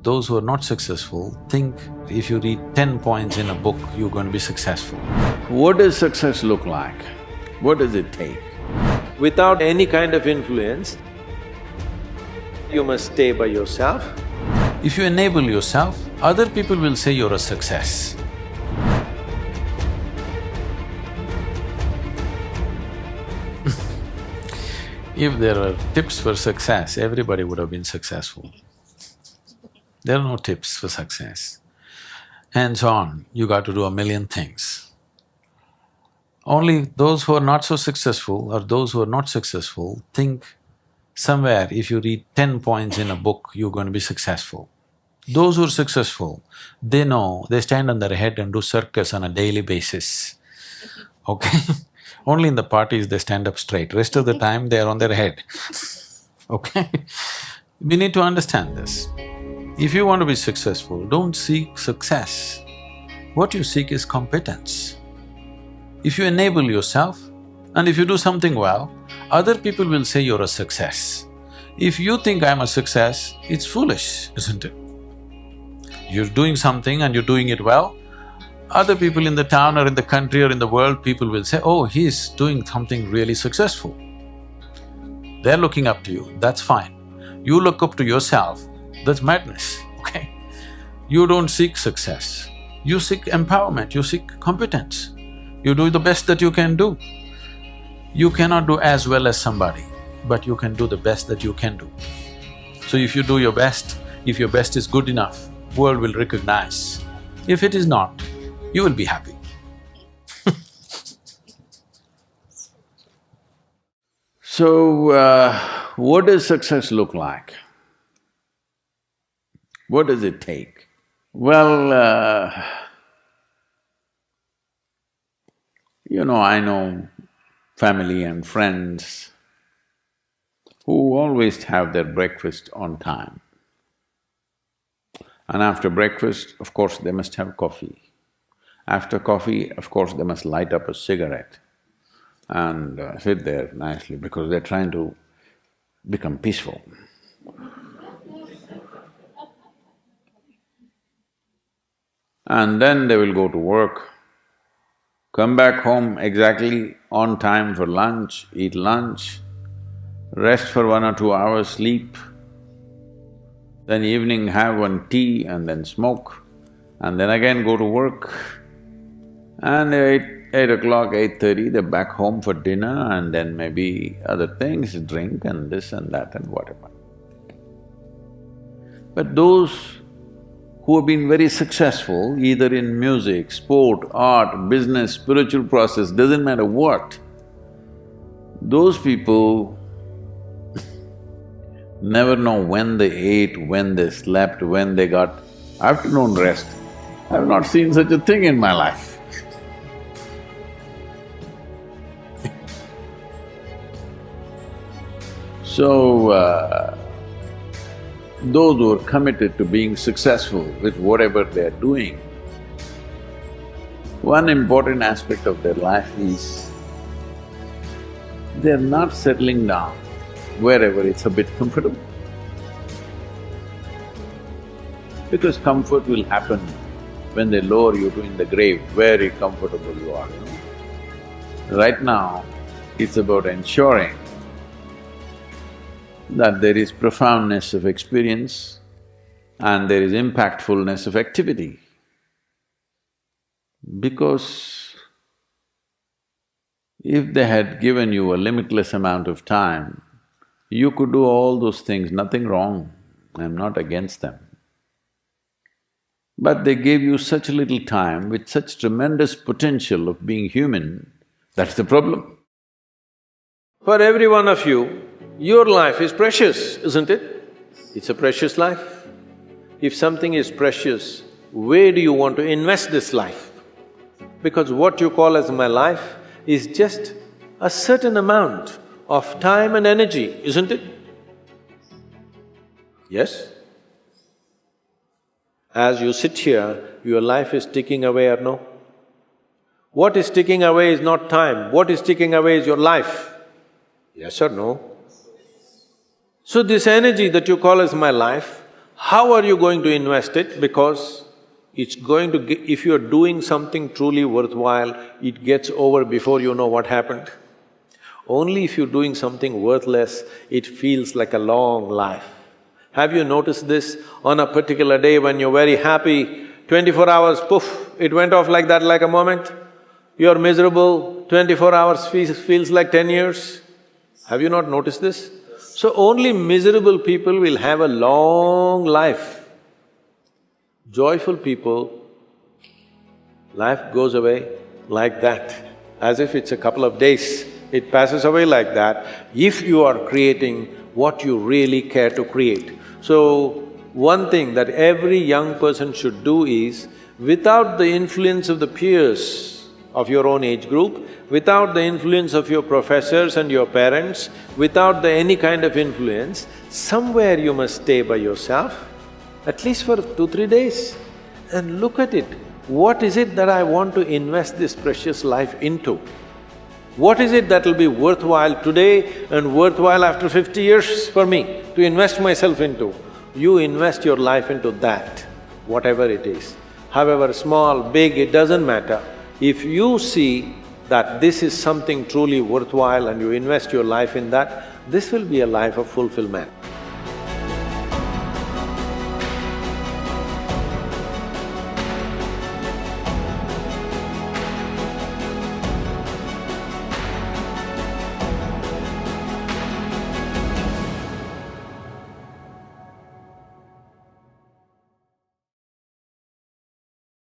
those who are not successful think if you read 10 points in a book, you're going to be successful. What does success look like? What does it take? Without any kind of influence, you must stay by yourself. If you enable yourself, other people will say you're a success. If there were tips for success, everybody would have been successful. There are no tips for success. Hands on, you got to do a million things. Only those who are not so successful or those who are not successful think somewhere if you read 10 points in a book, you're going to be successful. Those who are successful, they know, they stand on their head and do circus on a daily basis, okay? Only in the parties they stand up straight, rest of the time they are on their head, okay? We need to understand this. If you want to be successful, don't seek success. What you seek is competence. If you enable yourself and if you do something well, other people will say you're a success. If you think I'm a success, it's foolish, isn't it? You're doing something and you're doing it well, other people in the town or in the country or in the world, people will say, oh, he's doing something really successful. They're looking up to you, that's fine. You look up to yourself, that's madness, okay? You don't seek success, you seek empowerment, you seek competence. You do the best that you can do. You cannot do as well as somebody, but you can do the best that you can do. So if you do your best, if your best is good enough, world will recognize. If it is not, you will be happy. So, what does success look like? What does it take? Well, I know family and friends who always have their breakfast on time. And after breakfast, of course, they must have coffee. After coffee, of course, they must light up a cigarette and sit there nicely because they're trying to become peaceful. And then they will go to work, come back home exactly on time for lunch, eat lunch, rest for 1 or 2 hours, sleep, then evening have one tea and then smoke, and then again go to work. And 8 o'clock, 8:30, they're back home for dinner and then maybe other things, drink and this and that and whatever. But those who have been very successful, either in music, sport, art, business, spiritual process, doesn't matter what, those people never know when they ate, when they slept, when they got afternoon rest. I've not seen such a thing in my life. So, those who are committed to being successful with whatever they're doing, one important aspect of their life is they're not settling down wherever it's a bit comfortable. Because comfort will happen when they lower you to in the grave, very comfortable you are, Right now, it's about ensuring that there is profoundness of experience and there is impactfulness of activity. Because if they had given you a limitless amount of time, you could do all those things, nothing wrong, I'm not against them. But they gave you such little time with such tremendous potential of being human, that's the problem. For every one of you, your life is precious, isn't it? It's a precious life. If something is precious, where do you want to invest this life? Because what you call as my life is just a certain amount of time and energy, isn't it? Yes? As you sit here, your life is ticking away or no? What is ticking away is not time, what is ticking away is your life. Yes or no? So this energy that you call as my life, How are you going to invest it? Because it's going to if you're doing something truly worthwhile, it gets over before you know what happened. Only if you're doing something worthless, it feels like a long life. Have you noticed this? On a particular day when you're very happy, 24 hours, poof, it went off like that, like a moment. You're miserable, 24 hours feels like 10 years. Have you not noticed this? So only miserable people will have a long life. Joyful people, life goes away like that, as if it's a couple of days. It passes away like that if you are creating what you really care to create. So, one thing that every young person should do is, without the influence of the peers of your own age group, without the influence of your professors and your parents, without any kind of influence, somewhere you must stay by yourself, at least for 2-3 days, and look at it. What is it that I want to invest this precious life into? What is it that will be worthwhile today and worthwhile after 50 years for me to invest myself into? You invest your life into that, whatever it is. However small, big, it doesn't matter. If you see that this is something truly worthwhile and you invest your life in that, this will be a life of fulfillment.